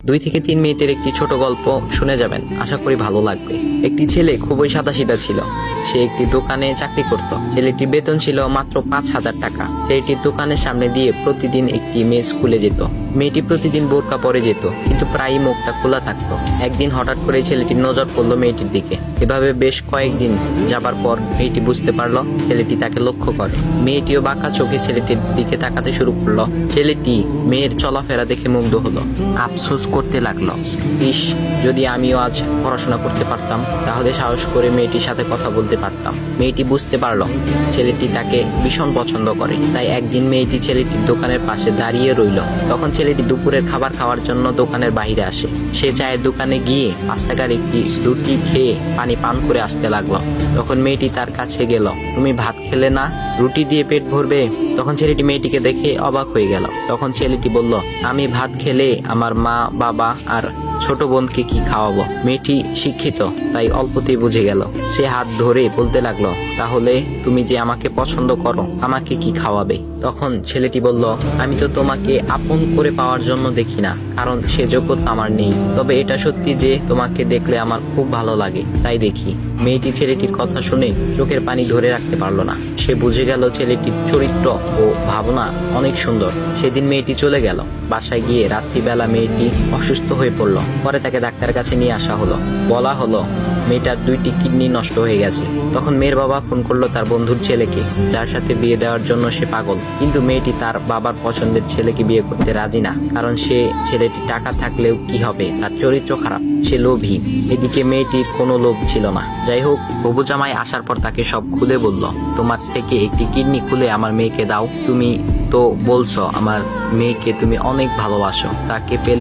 2 থেকে 3 মিনিটের একটি ছোট গল্প শুনে যাবেন, আশা করি ভালো লাগবে। একটি ছেলে খুবই সাদাসিধা ছিল। সে একটি দোকানে চাকরি করত। ছেলেটির বেতন ছিল মাত্র 5,000 টাকা। ছেলেটির দোকানের সামনে দিয়ে প্রতিদিন একটি মেয়ে স্কুলে যেত। মেয়েটি প্রতিদিন বোরকা পরে যেত, কিন্তু প্রায়ই মুখটা খোলা থাকতো। একদিন হঠাৎ করে ছেলেটির নজর পড়লো মেয়েটির দিকে। এভাবে বেশ কয়েকদিন যাবার পর মেয়েটি বুঝতে পারলো ছেলেটি তাকে লক্ষ্য করে। মেয়েটিও বাঁকা চোখে ছেলেটির দিকে তাকাতে শুরু করলো। ছেলেটি মেয়ের চলাফেরা দেখে মুগ্ধ হলো। আফসোস করতে লাগলো, ইস, যদি আমিও আজ পড়াশোনা করতে পারতাম, তাহলে সাহস করে মেয়েটির সাথে কথা বলতে পারতাম। মেয়েটি বুঝতে পারলো ছেলেটি তাকে ভীষণ পছন্দ করে। তাই একদিন মেয়েটি ছেলেটির দোকানের পাশে দাঁড়িয়ে রইল। তখন ছেলেটি দুপুরের খাবার খাওয়ার জন্য দোকানের বাইরে আসে। সে চায়ের দোকানে গিয়ে 5 টাকার একটি রুটি খেয়ে পানি পান করে আসতে লাগলো। তখন মেয়েটি তার কাছে গেল। তুমি ভাত খেলে না, রুটি দিয়ে পেট ভরবে? তখন ছেলেটি মেয়েটিকে দেখে অবাক হয়ে গেল। তখন ছেলেটি বলল, আমি ভাত খেলে আমার মা, বাবা আর ছোট বোনকে কি খাওয়াবো? মেয়েটি শিক্ষিত, তাই অল্পতেই বুঝে গেল। সে হাত ধরে বলতে লাগলো, তাহলে তুমি যে আমাকে পছন্দ করো, আমাকে কি খাওয়াবে? তখন ছেলেটি বলল, আমি তো তোমাকে আপন করে পাওয়ার জন্য দেখি না, কারণ সে যোগ্যতা আমার নেই। তবে এটা সত্যি যে তোমাকে দেখলে আমার খুব ভালো লাগে, তাই দেখি। মেয়েটি ছেলেটির কথা শুনে চোখের পানি ধরে রাখতে পারলো না। সে বুঝে গেল ছেলেটির চরিত্র ও ভাবনা অনেক সুন্দর। সেদিন মেয়েটি চলে গেল। বাসায় গিয়ে রাত্রিবেলা মেয়েটি অসুস্থ হয়ে পড়ল। পরে তাকে ডাক্তারের কাছে নিয়ে আসা হলো। বলা হলো মেয়েটার 2টি কিডনি নষ্ট হয়ে গেছে। তখন মেয়ের বাবা ফোন করলো তার বন্ধুর ছেলেকে, যার সাথে বিয়ে দেওয়ার জন্য সে পাগল। কিন্তু মেয়েটি তার বাবার পছন্দের ছেলেকে বিয়ে করতে রাজি না, কারণ সে ছেলেটি টাকা থাকলেও কি হবে, তার চরিত্র খারাপ, সে লোভী। এদিকে মেয়েটির কোনো লোভ ছিল না। যাই হোক, হবু জামাই আসার পর তাকে সব খুলে বলল, তোমার থেকে একটি কিডনি খুলে আমার মেয়েকে দাও। তুমি তো বলছো আমার মেয়েকে তুমি অনেক ভালোবাসো, তাকে পেলে